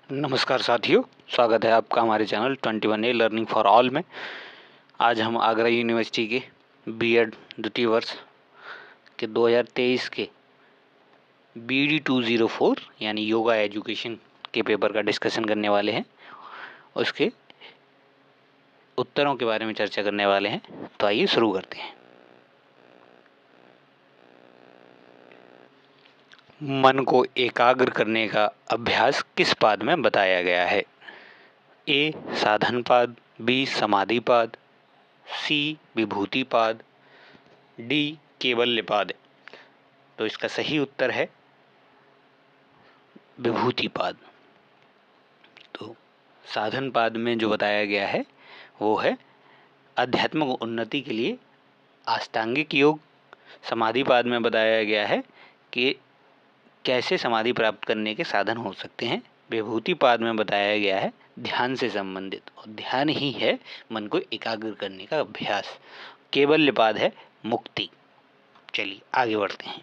नमस्कार साथियों, स्वागत है आपका हमारे channel 21A learning for all में। आज हम आगरा यूनिवर्सिटी के बीएड द्वितीय वर्ष के 2023 के BD 204 यानी योगा एजुकेशन के पेपर का डिस्कशन करने वाले हैं। उसके उत्तरों के बारे में चर्चा करने वाले हैं। तो आइए शुरू करते हैं। मन को एकाग्र करने का अभ्यास किस पाद में बताया गया है? ए साधन पाद, बी समाधि पाद, सी विभूति पाद, डी केवल्य पाद। तो इसका सही उत्तर है विभूति पाद। तो साधन पाद में जो बताया गया है वो है आध्यात्मिक उन्नति के लिए अष्टांगिक योग। समाधि पाद में बताया गया है कि कैसे समाधि प्राप्त करने के साधन हो सकते हैं। विभूति पाद में बताया गया है ध्यान से संबंधित, और ध्यान ही है मन को एकाग्र करने का अभ्यास। केवल्य पाद है मुक्ति। चलिए आगे बढ़ते हैं।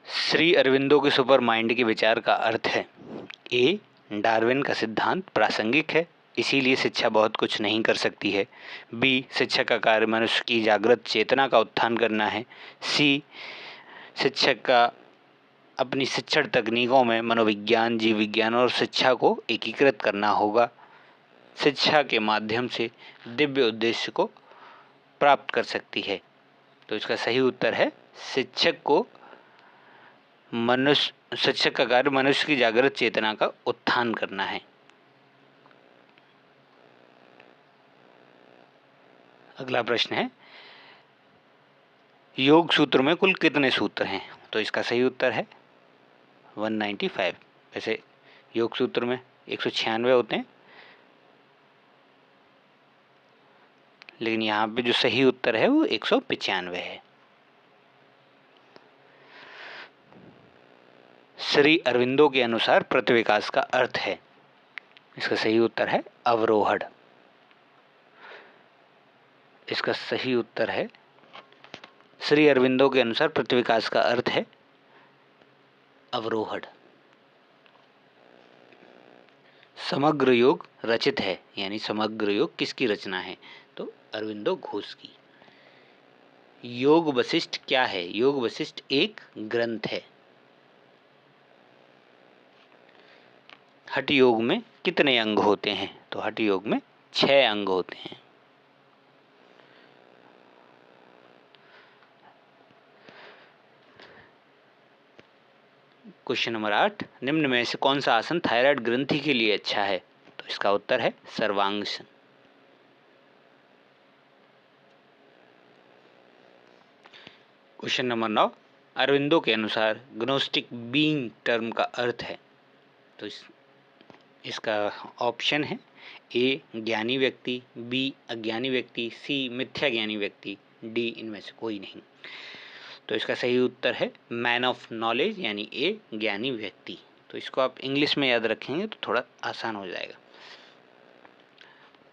श्री अरविंदो के सुपर माइंड के विचार का अर्थ है। ए डार्विन का सिद्धांत प्रासंगिक है, इसीलिए शिक्षा बहुत कुछ नहीं कर सकती है। बी शिक्षक का कार्य मनुष्य की जागृत चेतना का उत्थान करना है। सी शिक्षक का अपनी शिक्षण तकनीकों में मनोविज्ञान, जीव विज्ञान और शिक्षा को एकीकृत करना होगा। शिक्षा के माध्यम से दिव्य उद्देश्य को प्राप्त कर सकती है। तो इसका सही उत्तर है शिक्षक का कार्य मनुष्य की जागृत चेतना का उत्थान करना है। अगला प्रश्न है, योग सूत्र में कुल कितने सूत्र हैं? तो इसका सही उत्तर है 195। वैसे योग सूत्र में 196 होते हैं, लेकिन यहाँ पे जो सही उत्तर है वो 195 है। श्री अरविंदो के अनुसार प्रतिविकास का अर्थ है। इसका सही उत्तर है अवरोहण। इसका सही उत्तर है, श्री अरविंदो के अनुसार प्रतिविकास का अर्थ है अवरोहण। समग्र योग रचित है, यानी समग्र योग किसकी रचना है? तो अरविंदो घोष की। योग वशिष्ठ क्या है? योग वशिष्ठ एक ग्रंथ है। हठ योग में कितने अंग होते हैं? तो हठ योग में 6 अंग होते हैं। क्वेश्चन नंबर 8, निम्न में से कौन सा आसन थायराइड ग्रंथि के लिए अच्छा है? तो इसका उत्तर है सर्वांगासन। क्वेश्चन नंबर 9, अरविंदो के अनुसार ग्नोस्टिक बीइंग टर्म का अर्थ है। तो इसका ऑप्शन है ए ज्ञानी व्यक्ति, बी अज्ञानी व्यक्ति, सी मिथ्या ज्ञानी व्यक्ति, डी इनमें से कोई नहीं। तो इसका सही उत्तर है मैन ऑफ नॉलेज, यानी ए ज्ञानी व्यक्ति। तो इसको आप इंग्लिश में याद रखेंगे तो थोड़ा आसान हो जाएगा।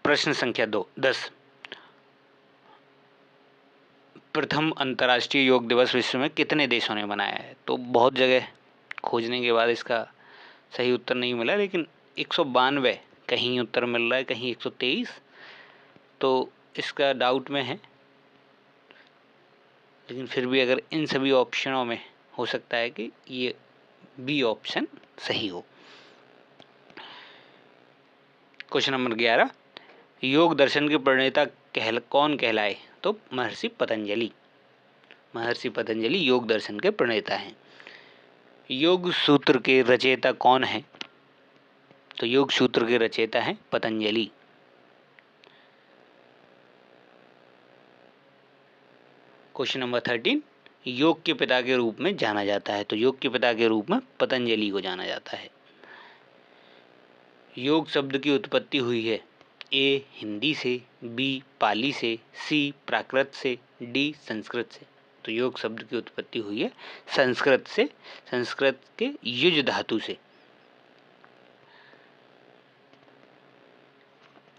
प्रश्न संख्या 10, प्रथम अंतर्राष्ट्रीय योग दिवस विश्व में कितने देशों ने मनाया है? तो बहुत जगह खोजने के बाद इसका सही उत्तर नहीं मिला, लेकिन 192 कहीं उत्तर मिल रहा है, कहीं 123। तो इसका डाउट में है, लेकिन फिर भी अगर इन सभी ऑप्शनों में हो सकता है कि ये बी ऑप्शन सही हो। क्वेश्चन नंबर 11, योग दर्शन के प्रणेता कौन कहलाए? तो महर्षि पतंजलि। महर्षि पतंजलि योग दर्शन के प्रणेता हैं। योग सूत्र के रचयिता कौन है? तो योग सूत्र के रचयिता हैं पतंजलि। क्वेश्चन नंबर 13, योग के पिता के रूप में जाना जाता है। तो योग के पिता के रूप में पतंजलि को जाना जाता है। योग शब्द की उत्पत्ति हुई है ए हिंदी से, बी पाली से, सी प्राकृत से, डी संस्कृत से। तो योग शब्द की उत्पत्ति हुई है संस्कृत से, संस्कृत के युज धातु से।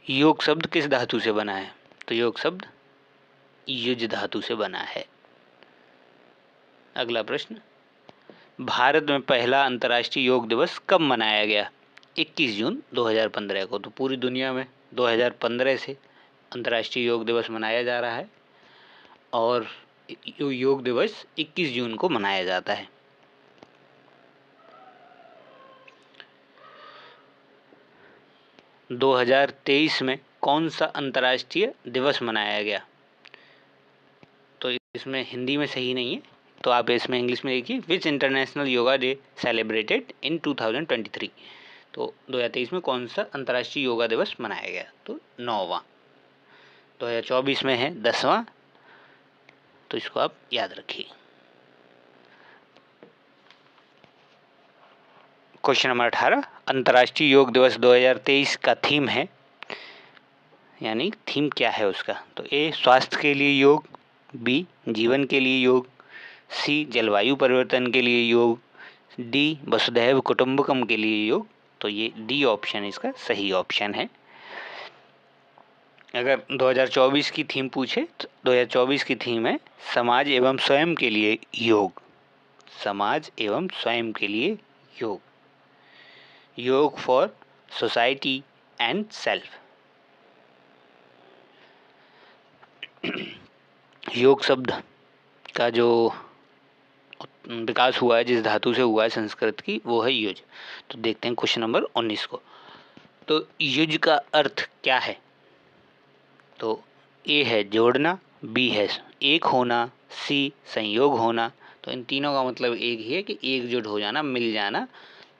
योग शब्द किस धातु से बना है? तो योग शब्द युज धातु से बना है। अगला प्रश्न, भारत में पहला अंतर्राष्ट्रीय योग दिवस कब मनाया गया? 21 जून 2015 को। तो पूरी दुनिया में 2015 से अंतर्राष्ट्रीय योग दिवस मनाया जा रहा है और योग दिवस 21 जून को मनाया जाता है। दो 2023 में कौन सा अंतर्राष्ट्रीय दिवस मनाया गया? तो इसमें हिंदी में सही नहीं है, तो आप इसमें इंग्लिश में देखिए, विच international yoga day celebrated in 2023। तो 2023 में कौन सा अंतर्राष्ट्रीय योगा दिवस मनाया गया? तो 9वां। 2024 में है 10वां, तो इसको आप याद रखिए। क्वेश्चन नंबर 18, अंतर्राष्ट्रीय योग दिवस 2023 का थीम है, यानी थीम क्या है उसका? तो ए स्वास्थ्य के लिए योग, बी जीवन के लिए योग, सी जलवायु परिवर्तन के लिए योग, डी वसुधैव कुटुंबकम के लिए योग। तो ये डी ऑप्शन इसका सही ऑप्शन है। अगर 2024 की थीम पूछे तो 2024 की थीम है समाज एवं स्वयं के लिए योग। समाज एवं स्वयं के लिए योग, योग फॉर सोसाइटी एंड सेल्फ। योग शब्द का जो विकास हुआ है, जिस धातु से हुआ है संस्कृत की, वो है युज। तो देखते हैं क्वेश्चन नंबर 19 को। तो युज का अर्थ क्या है? तो ए है जोड़ना, बी है एक होना, सी संयोग होना। तो इन तीनों का मतलब एक ही है कि एकजुट हो जाना, मिल जाना।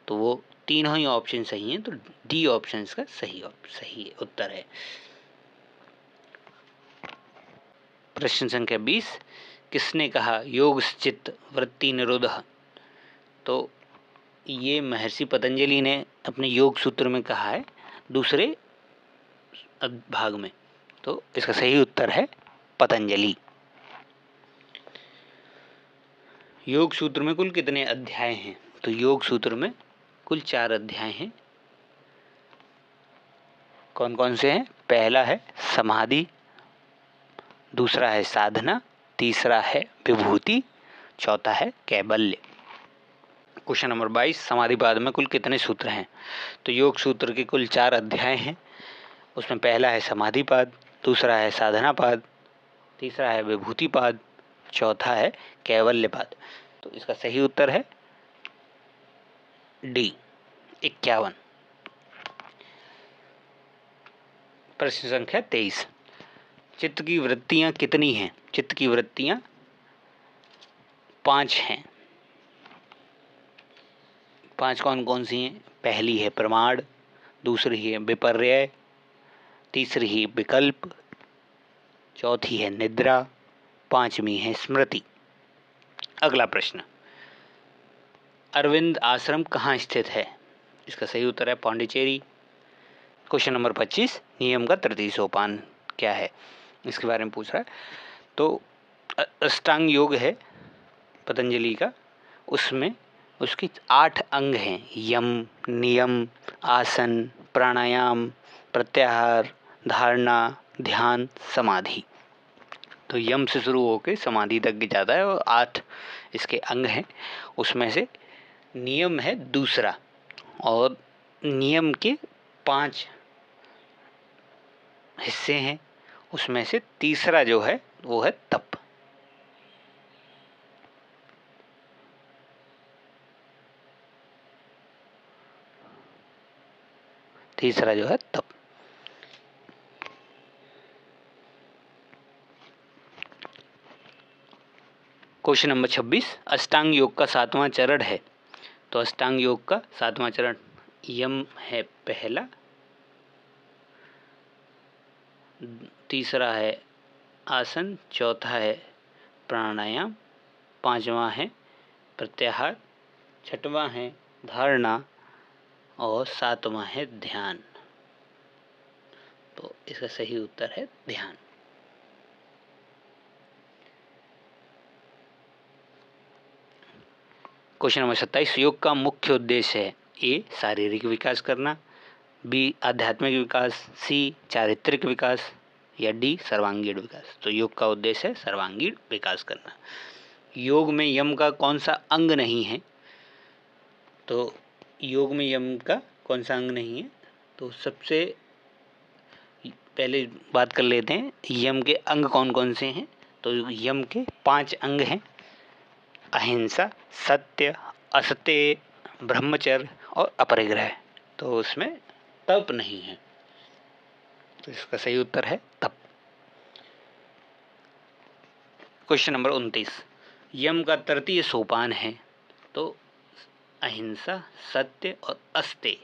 तो वो तीनों ही ऑप्शन सही हैं, तो डी ऑप्शन इसका सही उत्तर है। प्रश्न संख्या 20, किसने कहा योग चित्त वृत्ति निरोध? तो ये महर्षि पतंजलि ने अपने योग सूत्र में कहा है, दूसरे भाग में। तो इसका सही उत्तर है पतंजलि। योग सूत्र में कुल कितने अध्याय हैं? तो योग सूत्र में कुल 4 अध्याय हैं। कौन कौन से हैं? पहला है समाधि, दूसरा है साधना, तीसरा है विभूति, चौथा है कैबल्य। क्वेश्चन नंबर 22, समाधिपाद में कुल कितने सूत्र हैं? तो योग सूत्र के कुल 4 अध्याय हैं। उसमें पहला है समाधिपाद, दूसरा है साधनापाद, तीसरा है विभूतिपाद, चौथा है कैवल्यपाद। तो इसका सही उत्तर है डी 51। प्रश्न संख्या 23, चित्त की वृत्तियां कितनी हैं? चित्त की वृत्तियां 5 हैं। 5 कौन कौन सी हैं? पहली है प्रमाण, दूसरी है विपर्यय, तीसरी है विकल्प, चौथी है निद्रा, 5वीं है स्मृति। अगला प्रश्न, अरविंद आश्रम कहाँ स्थित है? इसका सही उत्तर है पांडिचेरी। क्वेश्चन नंबर 25, नियम का तृतीय सोपान क्या है? इसके बारे में पूछ रहा है। तो अष्टांग योग है पतंजलि का, उसमें उसके 8 अंग हैं, यम, नियम, आसन, प्राणायाम, प्रत्याहार, धारणा, ध्यान, समाधि। तो यम से शुरू होकर समाधि तक जाता है और 8 इसके अंग हैं। उसमें से नियम है दूसरा, और नियम के 5 हिस्से हैं। उसमें से तीसरा जो है वो है तप। तीसरा जो है तप। क्वेश्चन नंबर 26, अष्टांग योग का 7वां चरण है। तो अष्टांग योग का 7वां चरण यम है पहला, तीसरा है आसन, चौथा है प्राणायाम, 5वां है प्रत्याहार, 6वां है धारणा और 7वां है ध्यान। तो इसका सही उत्तर है ध्यान। क्वेश्चन नंबर 27, योग का मुख्य उद्देश्य है? ए शारीरिक विकास करना, बी आध्यात्मिक विकास, सी चारित्रिक विकास, या डी सर्वांगीण विकास। तो योग का उद्देश्य है सर्वांगीण विकास करना। योग में यम का कौन सा अंग नहीं है? तो योग में यम का कौन सा अंग नहीं है? तो सबसे पहले बात कर लेते हैं यम के अंग कौन कौन से हैं। तो यम के 5 अंग हैं: अहिंसा, सत्य, असत्य, ब्रह्मचर्य और अपरिग्रह। तो उसमें तप नहीं है, तो इसका सही उत्तर है तप। क्वेश्चन नंबर 29, यम का तृतीय सोपान है। तो अहिंसा, सत्य और अस्तेय,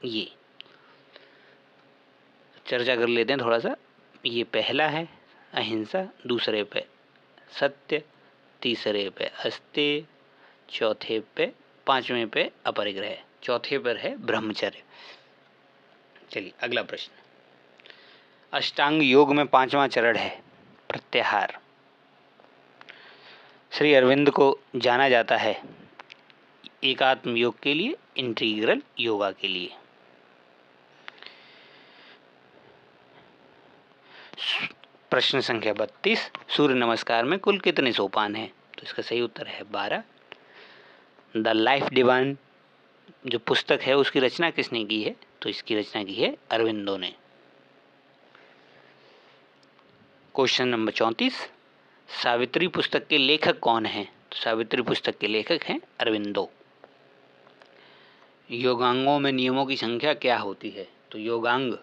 ये चर्चा कर लेते हैं थोड़ा सा। ये पहला है अहिंसा, दूसरे पे सत्य, तीसरे पे अस्तेय, चौथे पे, पांचवें पे अपरिग्रह, चौथे पर है ब्रह्मचर्य। चलिए अगला प्रश्न। अष्टांग योग में 5वां चरण है प्रत्याहार। श्री अरविंद को जाना जाता है एकात्म योग के लिए, इंटीग्रल योगा के लिए। प्रश्न संख्या 32, सूर्य नमस्कार में कुल कितने सोपान हैं? तो इसका सही उत्तर है 12। द लाइफ डिवाइन जो पुस्तक है उसकी रचना किसने की है? तो इसकी रचना की है अरविंदो ने। क्वेश्चन नंबर 34, सावित्री पुस्तक के लेखक कौन हैं? तो सावित्री पुस्तक के लेखक हैं अरविंदो। योगांगों में नियमों की संख्या क्या होती है? तो योगांग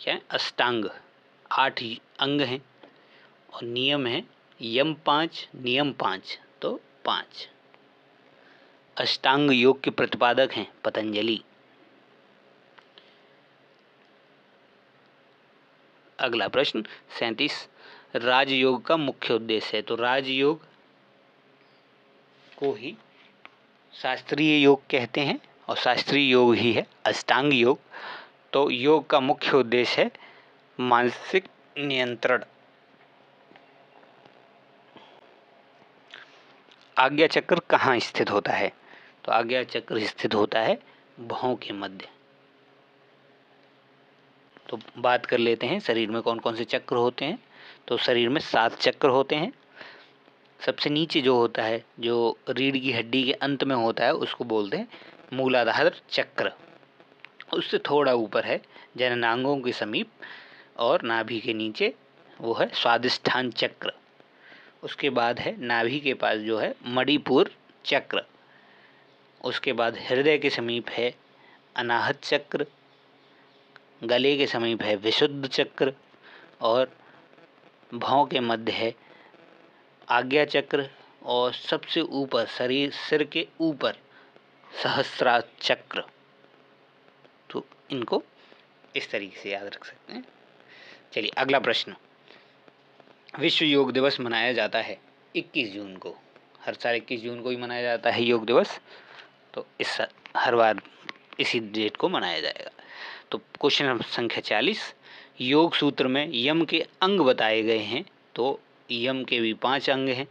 क्या है? अष्टांग, 8 अंग हैं और नियम है यम 5, नियम 5, तो 5। अष्टांग योग के प्रतिपादक हैं पतंजलि। अगला प्रश्न 37, राजयोग का मुख्य उद्देश्य है। तो राजयोग को ही शास्त्रीय योग कहते हैं और शास्त्रीय योग ही है अष्टांग योग। तो योग का मुख्य उद्देश्य है मानसिक नियंत्रण। आज्ञा चक्र कहाँ स्थित होता है? तो आज्ञा चक्र स्थित होता है भौं के मध्य। तो बात कर लेते हैं शरीर में कौन कौन से चक्र होते हैं। तो शरीर में 7 चक्र होते हैं। सबसे नीचे जो होता है, जो रीढ़ की हड्डी के अंत में होता है, उसको बोलते हैं मूलाधार चक्र। उससे थोड़ा ऊपर है जननांगों के समीप और नाभि के नीचे, वो है स्वादिष्ठान चक्र। उसके बाद है नाभि के पास जो है मणिपुर चक्र। उसके बाद हृदय के समीप है अनाहत चक्र, गले के समीप है विशुद्ध चक्र और भौं के मध्य है आज्ञा चक्र और सबसे ऊपर शरीर सिर के ऊपर सहस्रार चक्र। तो इनको इस तरीके से याद रख सकते हैं। चलिए अगला प्रश्न। विश्व योग दिवस मनाया जाता है 21 जून को। हर साल 21 जून को ही मनाया जाता है योग दिवस। तो इस हर बार इसी डेट को मनाया जाएगा। तो क्वेश्चन संख्या 40, योग सूत्र में यम के अंग बताए गए हैं। तो यम के भी 5 अंग हैं,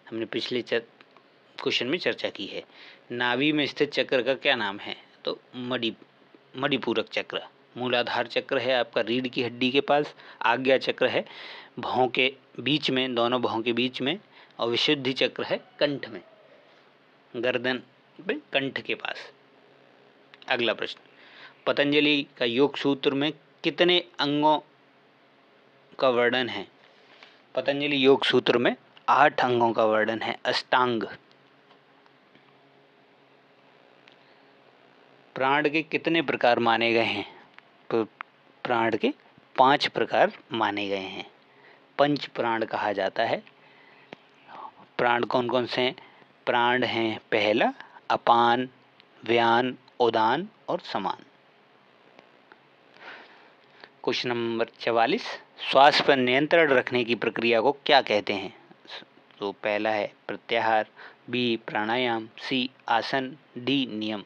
हमने पिछले क्वेश्चन में चर्चा की है। नाभि में स्थित चक्र का क्या नाम है? तो मणिपूरक चक्र। मूलाधार चक्र है आपका रीढ़ की हड्डी के पास। आज्ञा चक्र है भौं के बीच में, दोनों भौं के बीच में। और विशुद्धि चक्र है कंठ में, गर्दन पे कंठ के पास। अगला प्रश्न, पतंजलि का योग सूत्र में कितने अंगों का वर्णन है? पतंजलि योग सूत्र में 8 अंगों का वर्णन है, अष्टांग। प्राण के कितने प्रकार माने गए हैं? तो प्राण के 5 प्रकार माने गए हैं। पंच प्राण कहा जाता है। प्राण कौन कौन से हैं? प्राण हैं पहला अपान, व्यान, उदान और समान। क्वेश्चन नंबर 44, श्वास पर नियंत्रण रखने की प्रक्रिया को क्या कहते हैं? तो पहला है प्रत्याहार, बी प्राणायाम, सी आसन, डी नियम।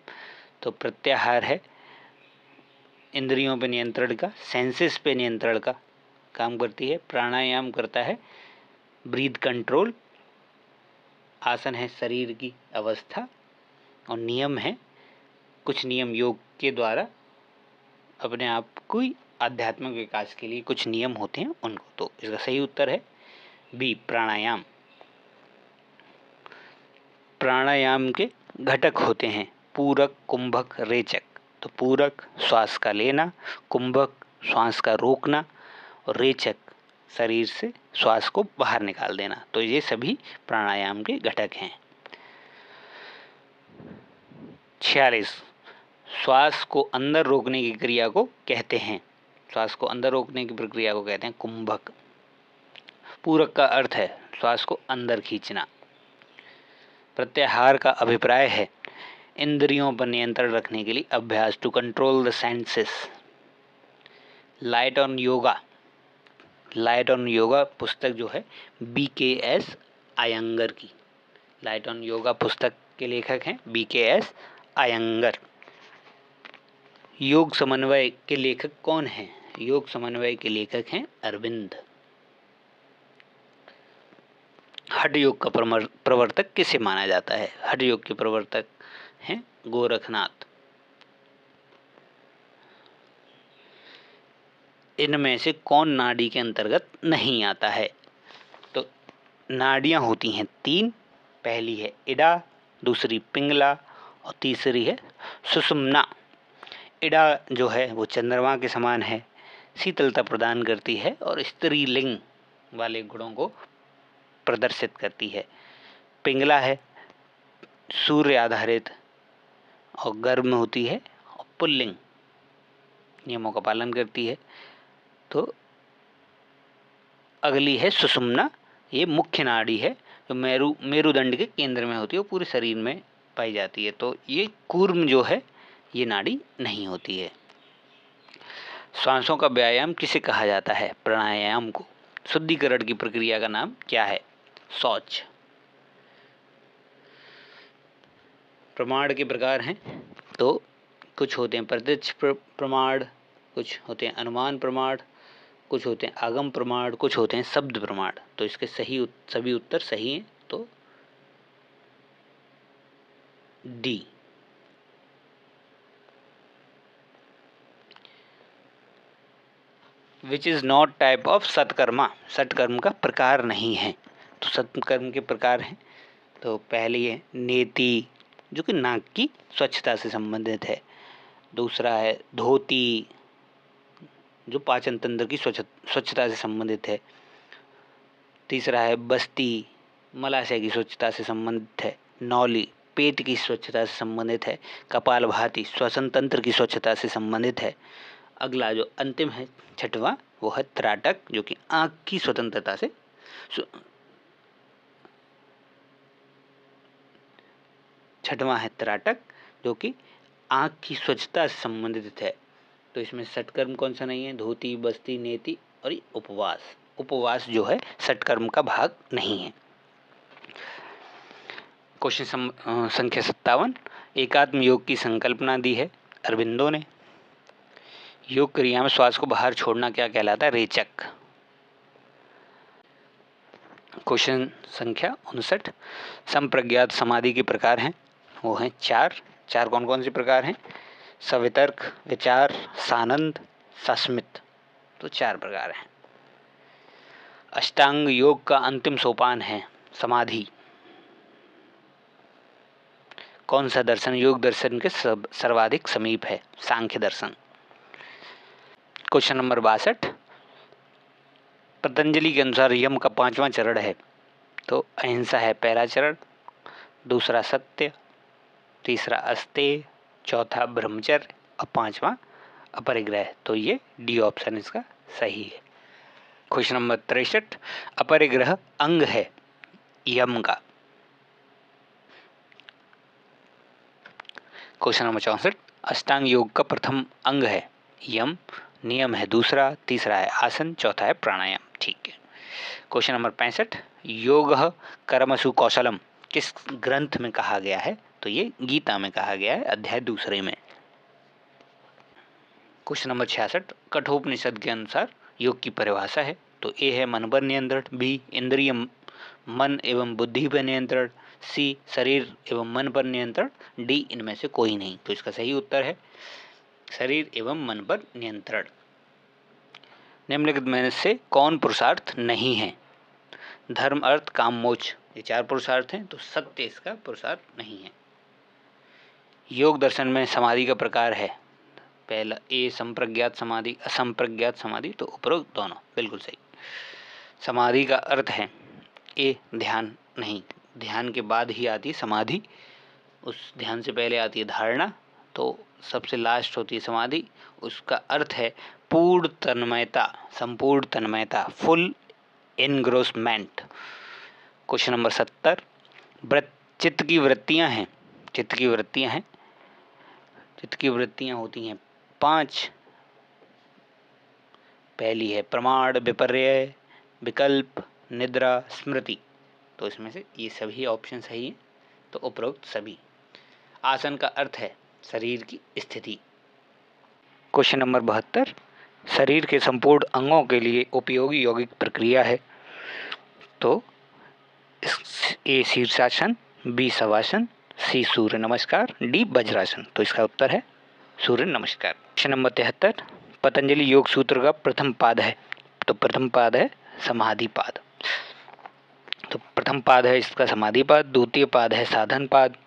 तो प्रत्याहार है इंद्रियों पे नियंत्रण का, सेंसेस पे नियंत्रण का काम करती है। प्राणायाम करता है ब्रीथ कंट्रोल। आसन है शरीर की अवस्था और नियम है कुछ नियम योग के द्वारा अपने आप को आध्यात्मिक विकास के लिए कुछ नियम होते हैं उनको। तो इसका सही उत्तर है बी प्राणायाम। प्राणायाम के घटक होते हैं पूरक, कुंभक, रेचक। तो पूरक श्वास का लेना, कुंभक श्वास का रोकना और रेचक शरीर से श्वास को बाहर निकाल देना। तो ये सभी प्राणायाम के घटक हैं। 46 श्वास को अंदर रोकने की क्रिया को कहते हैं, श्वास को अंदर रोकने की प्रक्रिया को कहते हैं कुंभक। पूरक का अर्थ है श्वास को अंदर खींचना। प्रत्याहार का अभिप्राय है इंद्रियों पर नियंत्रण रखने के लिए अभ्यास, to control the senses. Light on yoga, light on yoga पुस्तक जो है BKS अयंगर की। लाइट ऑन योगा पुस्तक के लेखक हैं BKS अयंगर। योग समन्वय के लेखक कौन हैं? योग समन्वय के लेखक हैं अरविंद। हठ योग का प्रवर्तक किसे माना जाता है? हठ योग के प्रवर्तक हैं गोरखनाथ। इनमें से कौन नाड़ी के अंतर्गत नहीं आता है? तो नाड़ियां होती हैं 3, पहली है इडा, दूसरी पिंगला और तीसरी है सुषुम्ना। इडा जो है वो चंद्रमा के समान है, शीतलता प्रदान करती है और स्त्रीलिंग वाले गुणों को प्रदर्शित करती है। पिंगला है सूर्य आधारित और गर्म होती है और पुल्लिंग नियमों का पालन करती है। तो अगली है सुषुम्ना, ये मुख्य नाड़ी है जो मेरुदंड के केंद्र में होती है, वो पूरे शरीर में पाई जाती है। तो ये कूर्म जो है ये नाड़ी नहीं होती है। श्वासों का व्यायाम किसे कहा जाता है? प्राणायाम को। शुद्धिकरण की प्रक्रिया का नाम क्या है? शौच। प्रमाण के प्रकार हैं, तो कुछ होते हैं प्रत्यक्ष प्रमाण, कुछ होते हैं अनुमान प्रमाण, कुछ होते हैं आगम प्रमाण, कुछ होते हैं शब्द प्रमाण। तो इसके सभी उत्तर सही हैं। तो D. Which is not type of सत्कर्मा, सत्कर्म का प्रकार नहीं है। तो सत्कर्म के प्रकार हैं, तो पहली है नेति जो कि नाक की स्वच्छता से संबंधित है। दूसरा है धोती जो पाचन तंत्र की स्वच्छता से संबंधित है। तीसरा है बस्ती मलाशय की स्वच्छता से संबंधित है। नौली पेट की स्वच्छता से संबंधित है। कपालभाति श्वसन तंत्र की स्वच्छता से संबंधित है। अगला जो अंतिम है छठवां, वो है त्राटक जो कि आँख की स्वतंत्रता से छठवां है त्राटक जो कि आँख की स्वच्छता से संबंधित है। तो इसमें सटकर्म कौन सा नहीं है? धोती, बस्ती, नेति और ये उपवास। उपवास जो है सटकर्म का भाग नहीं है। क्वेश्चन संख्या 57, एकात्म योग की संकल्पना दी है अरविंदो ने। योग क्रिया में श्वास को बाहर छोड़ना क्या कहलाता है? रेचक। क्वेश्चन संख्या 59, संप्रज्ञात समाधि के प्रकार हैं, वो हैं 4। कौन कौन से प्रकार हैं? सवितर्क, विचार, सानंद, सस्मित। तो 4 प्रकार हैं। अष्टांग योग का अंतिम सोपान है समाधि। कौन सा दर्शन योग दर्शन के सर्वाधिक समीप है? सांख्य दर्शन। क्वेश्चन नंबर 62, पतंजलि के अनुसार यम का 5वां चरण है। तो अहिंसा है पहला चरण, दूसरा सत्य, तीसरा अस्तेय, चौथा ब्रह्मचर्य और 5वां अपरिग्रह। तो ये डी ऑप्शन इसका सही है। क्वेश्चन नंबर 63, अपरिग्रह अंग है यम का। क्वेश्चन नंबर 64, अष्टांग योग का प्रथम अंग है यम, नियम है दूसरा, तीसरा है आसन, चौथा है प्राणायाम। ठीक है। क्वेश्चन नंबर 65, योग कर्मसु कौशलम किस ग्रंथ में कहा गया है? तो ये गीता में कहा गया है, अध्याय 2 में। क्वेश्चन नंबर 66, कठोपनिषद के अनुसार योग की परिभाषा है। तो ए है मन पर नियंत्रण, बी इंद्रिय मन एवं बुद्धि पर नियंत्रण, सी शरीर एवं मन पर नियंत्रण, डी इनमें से कोई नहीं। तो इसका सही उत्तर है शरीर एवं मन पर नियंत्रण। निम्नलिखित में से कौन पुरुषार्थ नहीं है? धर्म, अर्थ, काम, मोक्ष, ये 4 पुरुषार्थ हैं, तो सत्य इसका पुरुषार्थ नहीं है। योग दर्शन में समाधि का प्रकार है, पहला ए संप्रज्ञात समाधि, असंप्रज्ञात समाधि, तो उपरोक्त दोनों बिल्कुल सही। समाधि का अर्थ है ए ध्यान नहीं, ध्यान के बाद ही आती है समाधि, उस ध्यान से पहले आती है धारणा, तो सबसे लास्ट होती है समाधि। उसका अर्थ है पूर्ण तन्मयता, संपूर्ण तन्मयता, फुल एनग्रोसमेंट। क्वेश्चन नंबर 70, चित्त की वृत्तियां हैं, चित्त की वृत्तियां हैं, चित्त की वृत्तियां होती हैं 5। पहली है प्रमाण, विपर्य, विकल्प, निद्रा, स्मृति। तो इसमें से ये सभी ऑप्शन सही हैं, तो उपरोक्त सभी। आसन का अर्थ है शरीर की स्थिति। क्वेश्चन नंबर 72, शरीर के संपूर्ण अंगों के लिए उपयोगी यौगिक प्रक्रिया है, तो ए शीर्षासन, बी शवासन, सी सूर्य नमस्कार, डी वज्रासन। तो इसका उत्तर है सूर्य नमस्कार। क्वेश्चन नंबर 73, पतंजलि योग सूत्र का प्रथम पाद है, तो प्रथम पाद है समाधि पाद। तो प्रथम पाद है इसका समाधि पाद, द्वितीय पाद है साधन पाद,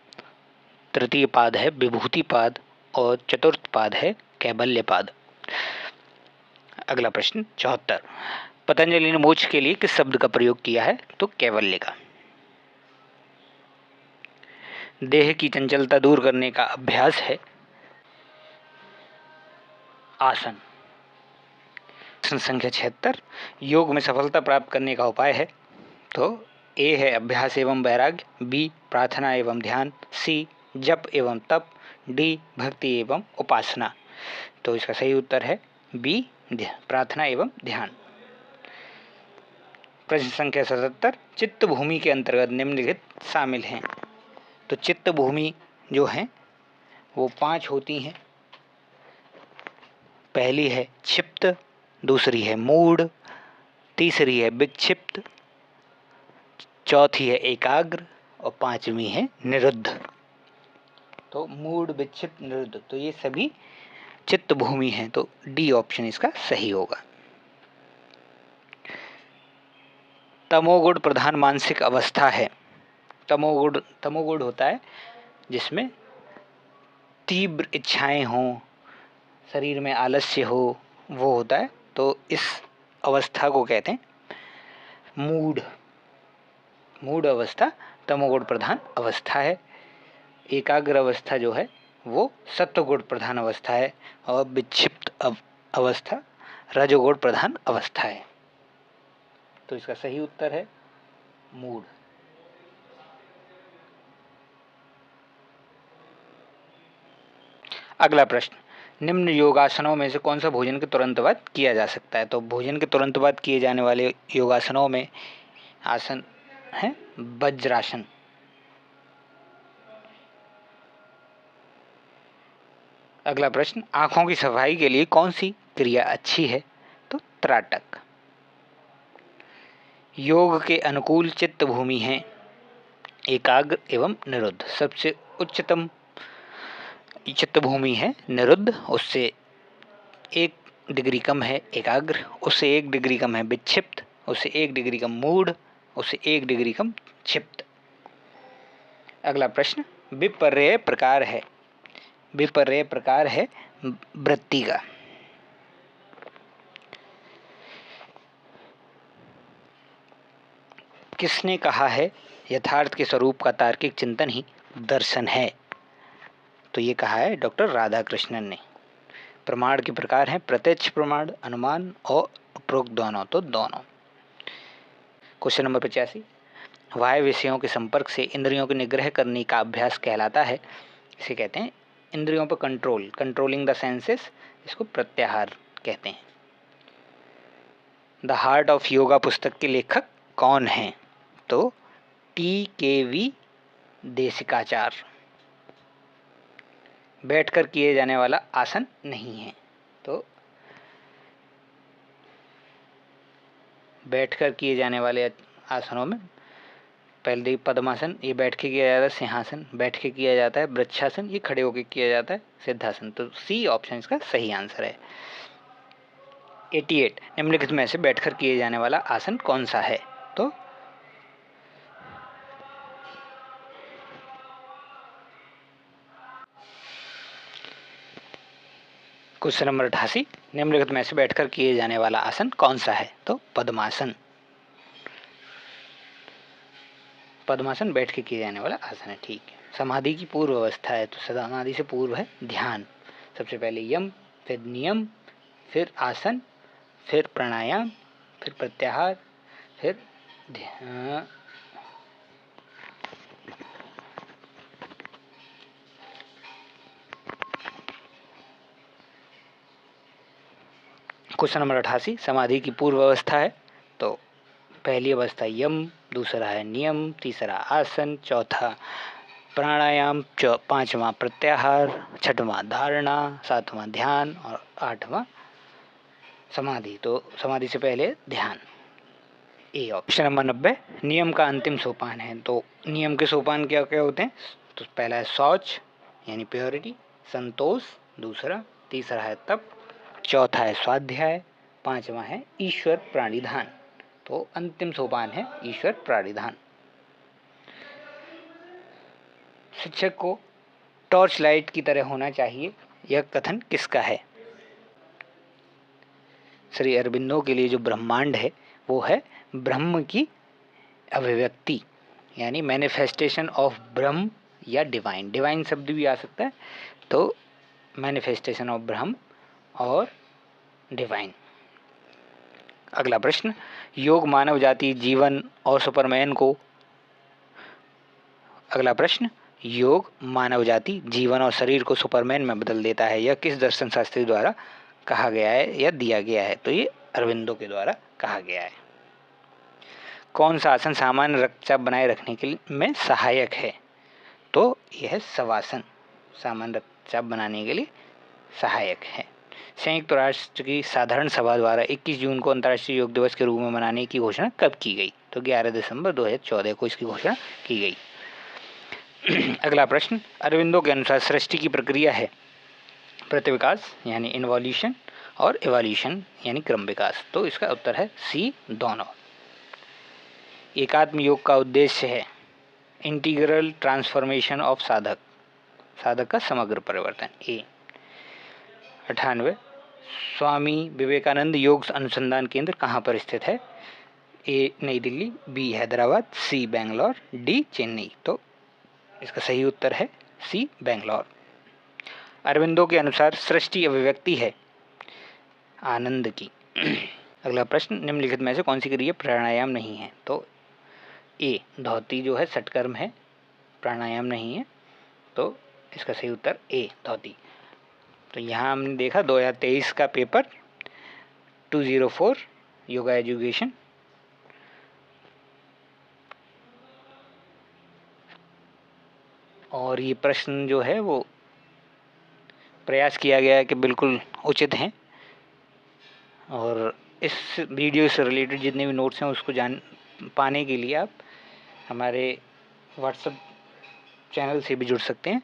तृतीय पाद है विभूति पाद और चतुर्थ पाद है कैबल्य पाद। अगला प्रश्न 74, पतंजलि ने मोक्ष के लिए किस शब्द का प्रयोग किया है, तो कैवल्य का। देह की चंचलता दूर करने का अभ्यास है आसन। प्रश्न संख्या 76, योग में सफलता प्राप्त करने का उपाय है, तो ए है अभ्यास एवं वैराग्य, बी प्रार्थना एवं ध्यान, सी जप एवं तप, डी भक्ति एवं उपासना। तो इसका सही उत्तर है बी प्रार्थना एवं ध्यान। प्रश्न संख्या 77, चित्त भूमि के अंतर्गत निम्नलिखित शामिल हैं, तो चित्त भूमि जो है वो 5 होती हैं। पहली है क्षिप्त, दूसरी है मूढ़, तीसरी है विक्षिप्त, चौथी है एकाग्र और पांचवी है निरुद्ध। तो मूढ़, विक्षिप्त, निरुद्ध, तो ये सभी चित्त भूमि है, तो डी ऑप्शन इसका सही होगा। तमोगुण प्रधान मानसिक अवस्था है, तमोगुण होता है जिसमें तीव्र इच्छाएं हों, शरीर में आलस्य हो, वो होता है, तो इस अवस्था को कहते हैं मूढ़। मूढ़ अवस्था तमोगुण प्रधान अवस्था है। एकाग्र अवस्था जो है वो सत्वगुण प्रधान अवस्था है और विक्षिप्त अवस्था रजोगुण प्रधान अवस्था है। तो इसका सही उत्तर है मूढ़। अगला प्रश्न, निम्न योगासनों में से कौन सा भोजन के तुरंत बाद किया जा सकता है, तो भोजन के तुरंत बाद किए जाने वाले योगासनों में आसन है वज्रासन। अगला प्रश्न, आंखों की सफाई के लिए कौन सी क्रिया अच्छी है, तो त्राटक। योग के अनुकूल चित्त भूमि है एकाग्र एवं निरुद्ध। सबसे उच्चतम चित्त भूमि है निरुद्ध, उससे 1 डिग्री कम है एकाग्र, उससे 1 डिग्री कम है विक्षिप्त, उससे 1 डिग्री कम मूढ़, उससे 1 डिग्री कम क्षिप्त। अगला प्रश्न, विपर्य प्रकार है, विपर्य प्रकार है वृत्ति का। किसने कहा है यथार्थ के स्वरूप का तार्किक चिंतन ही दर्शन है, तो ये कहा है डॉक्टर राधाकृष्णन ने। प्रमाण के प्रकार हैं प्रत्यक्ष प्रमाण, अनुमान और उपरोक्त दोनों, तो दोनों। क्वेश्चन नंबर 85, बाह्य विषयों के संपर्क से इंद्रियों के निग्रह करने का अभ्यास कहलाता है, इसे कहते हैं इंद्रियों पर कंट्रोल, कंट्रोलिंग द सेंसेस, इसको प्रत्याहार कहते हैं। द हार्ट ऑफ योगा पुस्तक के लेखक कौन हैं, तो TKV देशिकाचार्य। बैठकर किए जाने वाला आसन नहीं है, तो बैठकर किए जाने वाले आसनों में पहले पद्मासन, ये बैठ के किया जाता है, सिंहासन बैठ के किया जाता है, वृक्षासन ये खड़े होकर किया जाता है, सिद्धासन। तो सी ऑप्शन इसका सही आंसर है। 88, निम्नलिखित में से बैठकर किए जाने वाला आसन कौन सा है, तो क्वेश्चन नंबर 88, निम्नलिखित में से बैठकर किए जाने वाला आसन कौन सा है? तो पद्मासन। पद्मासन बैठ के किए जाने वाला आसन है, ठीक है। समाधि की पूर्व अवस्था है, तो समाधि से पूर्व है ध्यान। सबसे पहले यम, फिर नियम, फिर आसन, फिर प्राणायाम, फिर प्रत्याहार, फिर ध्यान। क्वेश्चन नंबर 88, समाधि की पूर्व अवस्था है, तो पहली अवस्था यम, दूसरा है नियम, तीसरा आसन, चौथा प्राणायाम, पांचवा प्रत्याहार, छठवां धारणा, सातवां ध्यान और आठवां समाधि। तो समाधि से पहले ध्यान, ए ऑप्शन। नंबर 90, नियम का अंतिम सोपान है, तो नियम के सोपान क्या क्या होते हैं? तो पहला है शौच यानी प्योरिटी, संतोष दूसरा, तीसरा है तप, चौथा है स्वाध्याय, पांचवा है ईश्वर प्राणिधान। तो अंतिम सोपान है ईश्वर प्राणिधान। शिक्षक को टॉर्च लाइट की तरह होना चाहिए, यह कथन किसका है? श्री अरबिंदो के लिए जो ब्रह्मांड है वो है ब्रह्म की अभिव्यक्ति, यानी मैनिफेस्टेशन ऑफ ब्रह्म या डिवाइन। डिवाइन शब्द भी आ सकता है, तो मैनिफेस्टेशन ऑफ ब्रह्म और डिवाइन। अगला प्रश्न, योग मानव जाति जीवन और सुपरमैन को। अगला प्रश्न, योग मानव जाति जीवन और शरीर को सुपरमैन में बदल देता है, यह किस दर्शन शास्त्री द्वारा कहा गया है या दिया गया है? तो ये अरविंदो के द्वारा कहा गया है। कौन सा आसन सामान्य रक्तचाप बनाए रखने के में सहायक है? तो यह है शवासन, सामान्य रक्तचाप बनाने के लिए सहायक है। संयुक्त राष्ट्र की साधारण सभा द्वारा 21 जून को अंतर्राष्ट्रीय योग दिवस के रूप में मनाने की घोषणा कब की गई? तो 11 दिसंबर 2014 को इसकी घोषणा की गई। अगला प्रश्न, अरविंदो के अनुसार सृष्टि की प्रक्रिया है प्रतिविकास यानी इन्वॉल्यूशन और एवोल्यूशन यानी क्रम विकास। तो इसका उत्तर है सी, दोनों। एकात्म योग का उद्देश्य है इंटीग्रल ट्रांसफॉर्मेशन ऑफ साधक, साधक का समग्र परिवर्तन, ए। 98, स्वामी विवेकानंद योग अनुसंधान केंद्र कहाँ पर स्थित है? ए नई दिल्ली, बी हैदराबाद, सी बेंगलोर, डी चेन्नई। तो इसका सही उत्तर है सी, बेंगलोर। अरविंदो के अनुसार सृष्टि अभिव्यक्ति है आनंद की। अगला प्रश्न, निम्नलिखित में से कौन सी क्रिया प्राणायाम नहीं है? तो ए धौती जो है षटकर्म है, प्राणायाम नहीं है। तो इसका सही उत्तर ए धौती। तो यहाँ हमने देखा 2023 का पेपर 204 योगा एजुकेशन, और ये प्रश्न जो है वो प्रयास किया गया है कि बिल्कुल उचित हैं, और इस वीडियो से रिलेटेड जितने भी नोट्स हैं उसको पाने के लिए आप हमारे व्हाट्सएप चैनल से भी जुड़ सकते हैं,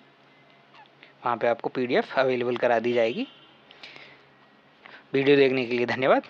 वहाँ पे आपको PDF अवेलेबल करा दी जाएगी। वीडियो देखने के लिए धन्यवाद।